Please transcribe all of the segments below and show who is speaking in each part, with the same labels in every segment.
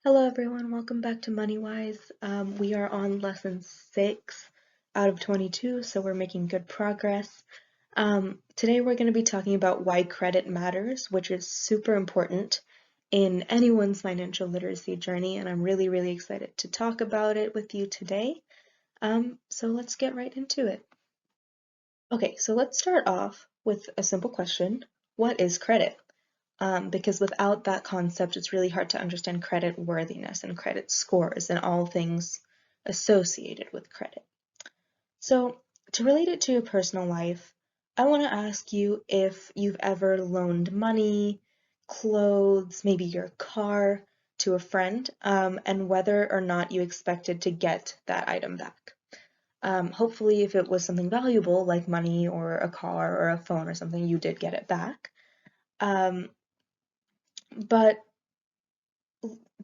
Speaker 1: Hello everyone, welcome back to MoneyWise. We are on lesson 6 out of 22, so we're making good progress. Today we're going to be talking about why credit matters, which is super important in anyone's financial literacy journey, and I'm really excited to talk about it with you today. So let's get right into it. Okay, so let's start off with a simple question. What is credit? Because without that concept, it's really hard to understand credit worthiness and credit scores and all things associated with credit. So to relate it to your personal life, I want to ask you if you've ever loaned money, clothes, maybe your car to a friend, and whether or not you expected to get that item back. Hopefully, if it was something valuable like money or a car or a phone or something, you did get it back. Um, but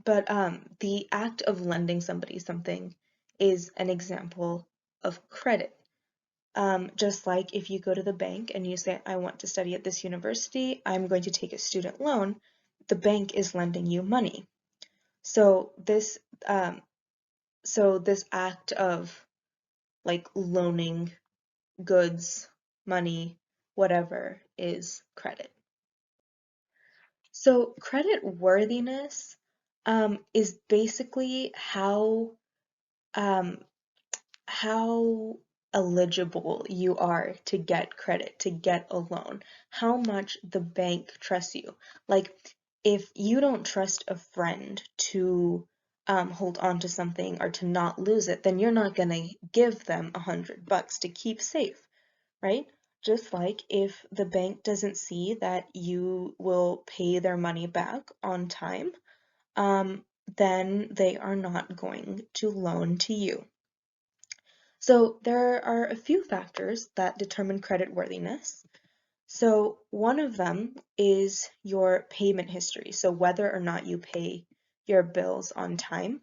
Speaker 1: the act of lending somebody something is an example of credit. Just like if you go to the bank and you say, I want to study at this university, I'm going to take a student loan, the bank is lending you money. So um, this act of like loaning goods, money, whatever is credit. So credit worthiness is basically um, how eligible you are to get credit, to get a loan, how much the bank trusts you. Like, if you don't trust a friend to hold on to something or to not lose it, then you're not going to give them $100 to keep safe, right? Just like if the bank doesn't see that you will pay their money back on time, um, then they are not going to loan to you. So there are a few factors that determine credit worthiness. So one of them is your payment history, so whether or not you pay your bills on time.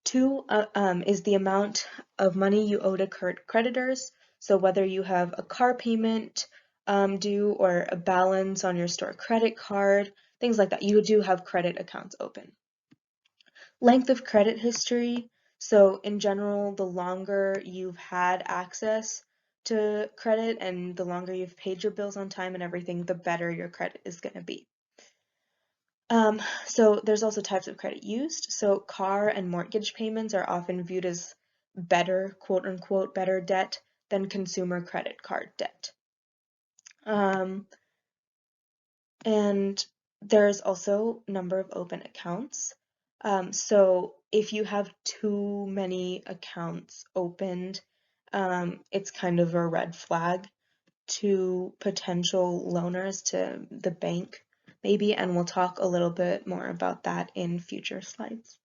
Speaker 1: Two is the amount of money you owe to creditors, so whether you have a car payment due or a balance on your store credit card, things like that. You do have credit accounts open. Length of credit history. So in general, the longer you've had access to credit and the longer you've paid your bills on time and everything, the better your credit is going to be. So there's also types of credit used. So car and mortgage payments are often viewed as better, quote unquote, better debt than consumer credit card debt. And there's also number of open accounts. So if you have too many accounts opened, it's kind of a red flag to potential loaners, to the bank maybe, and we'll talk a little bit more about that in future slides.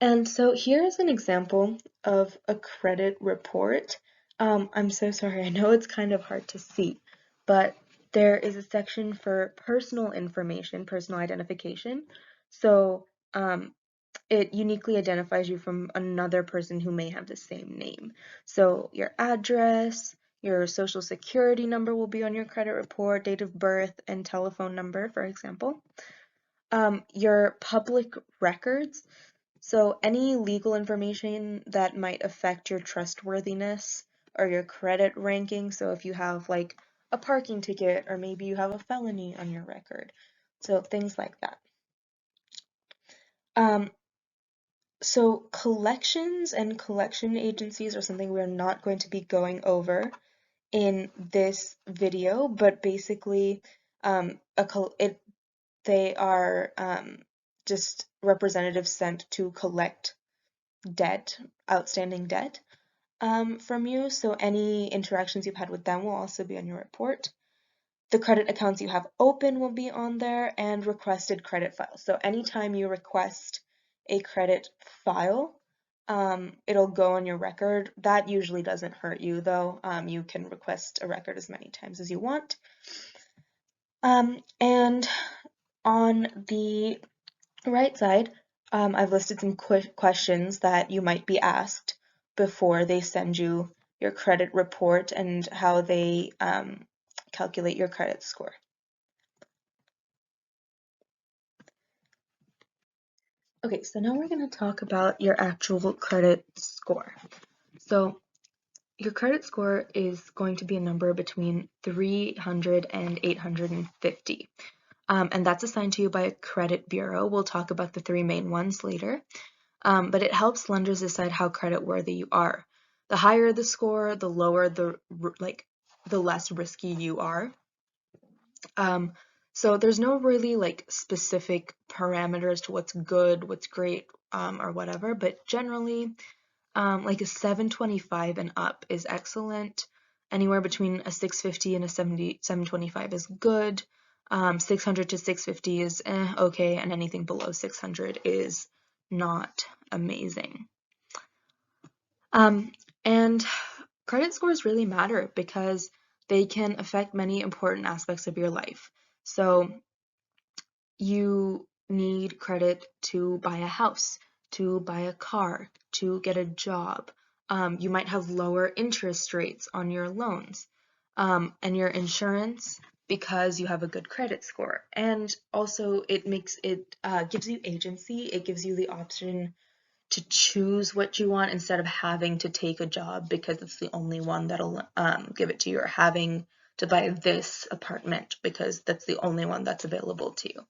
Speaker 1: And so here's an example of a credit report. I'm so sorry, I know it's kind of hard to see, but there is a section for personal information, personal identification. So it uniquely identifies you from another person who may have the same name. So your address, your social security number will be on your credit report, date of birth, and telephone number, for example. Your public records. So any legal information that might affect your trustworthiness or your credit ranking. So if you have like a parking ticket or maybe you have a felony on your record. So things like that. So collections and collection agencies are something we're not going to be going over in this video, but basically they are just representatives sent to collect debt, outstanding debt from you. So any interactions you've had with them will also be on your report. The credit accounts you have open will be on there, and requested credit files. So anytime you request a credit file, it'll go on your record. That usually doesn't hurt you though. You can request a record as many times as you want. And on the right side, I've listed some questions that you might be asked before they send you your credit report and how they calculate your credit score. Okay, so now we're going to talk about your actual credit score. So your credit score is going to be a number between 300 and 850. And that's assigned to you by a credit bureau. We'll talk about the three main ones later. But it helps lenders decide how credit worthy you are. The higher the score, the lower the less risky you are. So there's no really specific parameters to what's good, what's great, or whatever, but generally like a 725 and up is excellent. Anywhere between a 650 and a 725 is good. 600 to 650 is okay, and anything below 600 is not amazing. And credit scores really matter because they can affect many important aspects of your life. So you need credit to buy a house, to buy a car, to get a job. You might have lower interest rates on your loans, and your insurance because you have a good credit score. And also it gives you agency. It gives you the option to choose what you want instead of having to take a job because it's the only one that'll give it to you, or having to buy this apartment because that's the only one that's available to you.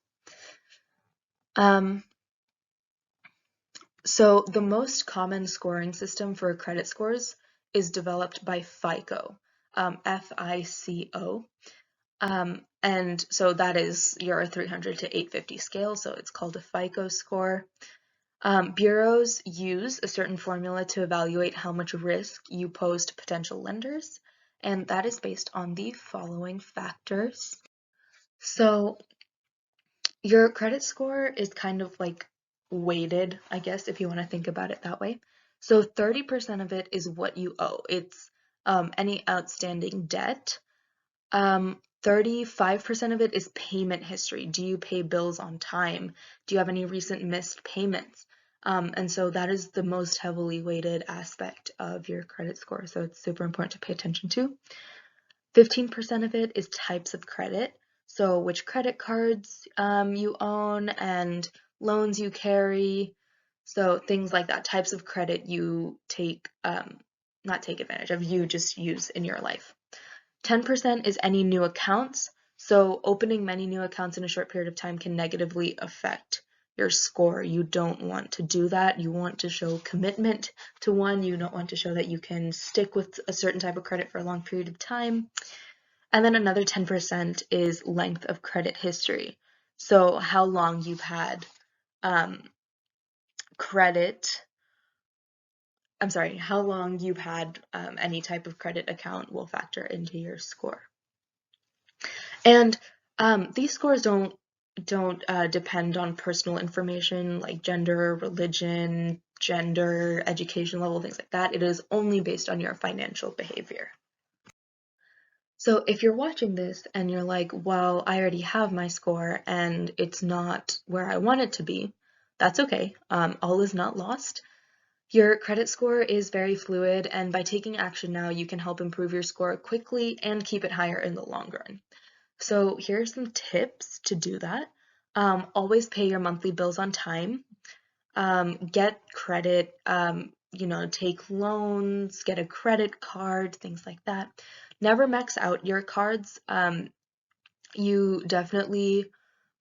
Speaker 1: So the most common scoring system for credit scores is developed by FICO, FICO. And so that is your 300 to 850 scale, so it's called a FICO score. Bureaus use a certain formula to evaluate how much risk you pose to potential lenders, and that is based on the following factors. So your credit score is kind of like weighted, I guess, if you want to think about it that way. So 30% of it is what you owe. It's any outstanding debt. 35% of it is payment history. Do you pay bills on time? Do you have any recent missed payments? And so that is the most heavily weighted aspect of your credit score. So it's super important to pay attention to. 15% of it is types of credit. So which credit cards you own and loans you carry. So things like that, types of credit you not take advantage of, you just use in your life. 10% is any new accounts. So opening many new accounts in a short period of time can negatively affect your score. You don't want to do that. You want to show commitment to one. You don't want to show that you can stick with a certain type of credit for a long period of time. And then another 10% is length of credit history. So how long you've had how long you've had any type of credit account will factor into your score. And these scores don't depend on personal information like gender, religion, education level, things like that. It is only based on your financial behavior. So if you're watching this and you're like, well, I already have my score and it's not where I want it to be, that's okay. All is not lost. Your credit score is very fluid, and by taking action now, you can help improve your score quickly and keep it higher in the long run. So here are some tips to do that. Always pay your monthly bills on time. Get credit, take loans, get a credit card, things like that. Never max out your cards. You definitely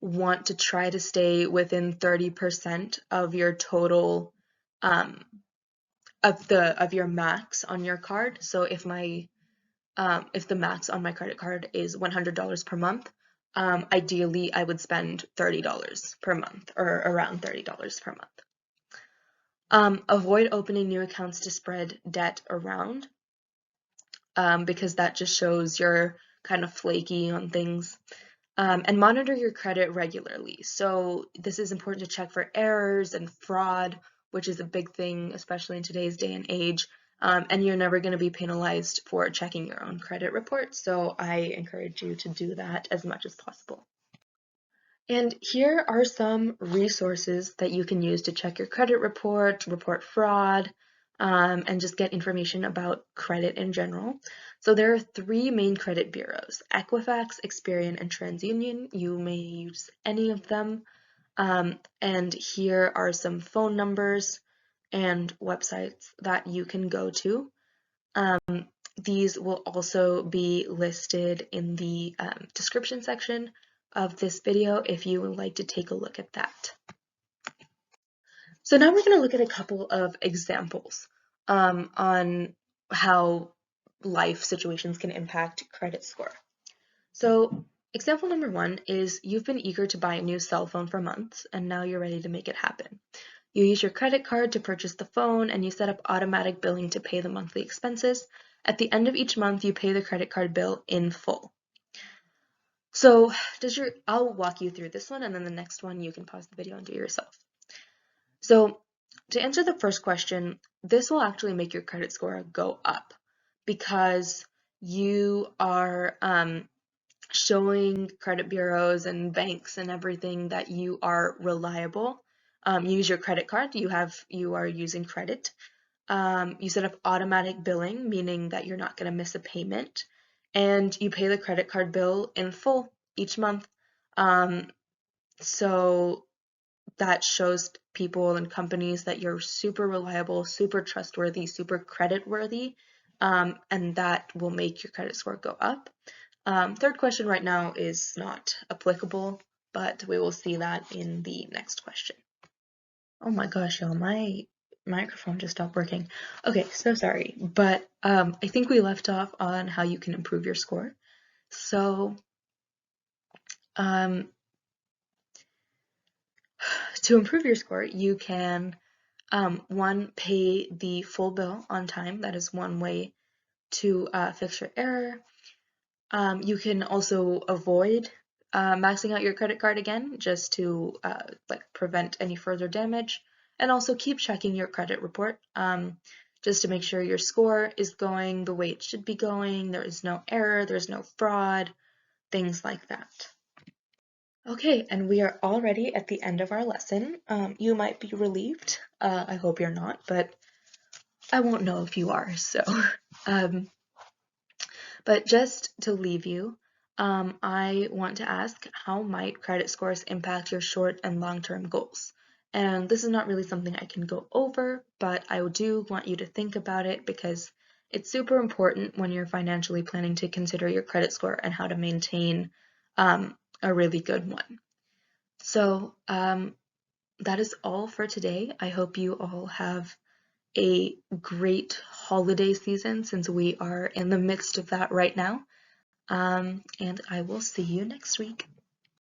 Speaker 1: want to try to stay within 30% of your total of your max on your card. So if the max on my credit card is $100 per month, ideally I would spend $30 per month, or around $30 per month. Avoid opening new accounts to spread debt around, because that just shows you're kind of flaky on things. And monitor your credit regularly. So this is important to check for errors and fraud, which is a big thing, especially in today's day and age. And you're never going to be penalized for checking your own credit report. So I encourage you to do that as much as possible. And here are some resources that you can use to check your credit report fraud, and just get information about credit in general. So there are three main credit bureaus: Equifax, Experian, and TransUnion. You may use any of them. And here are some phone numbers and websites that you can go to. These will also be listed in the description section of this video if you would like to take a look at that. So now we're going to look at a couple of examples on how life situations can impact credit score. So example number 1 is you've been eager to buy a new cell phone for months and now you're ready to make it happen. You use your credit card to purchase the phone and you set up automatic billing to pay the monthly expenses. At the end of each month, you pay the credit card bill in full. So I'll walk you through this one, and then the next one you can pause the video and do yourself. So to answer the first question, this will actually make your credit score go up because you are showing credit bureaus and banks and everything that you are reliable. You use your credit card, you are using credit. You set up automatic billing, meaning that you're not going to miss a payment, and you pay the credit card bill in full each month. So that shows people and companies that you're super reliable, super trustworthy, super credit worthy, and that will make your credit score go up. Third question right now is not applicable, but we will see that in the next question. Oh my gosh, y'all, my microphone just stopped working. Okay, so sorry, but I think we left off on how you can improve your score. So to improve your score, you can, one, pay the full bill on time. That is one way to fix your error. You can also avoid maxing out your credit card again, just to prevent any further damage, and also keep checking your credit report just to make sure your score is going the way it should be going. There is no error, there's no fraud, things like that. Okay, and we are already at the end of our lesson. You might be relieved. I hope you're not, but I won't know if you are. So, but just to leave you, I want to ask, how might credit scores impact your short and long-term goals? And this is not really something I can go over, but I do want you to think about it because it's super important when you're financially planning to consider your credit score and how to maintain a really good one. So that is all for today. I hope you all have a great holiday season since we are in the midst of that right now. And I will see you next week.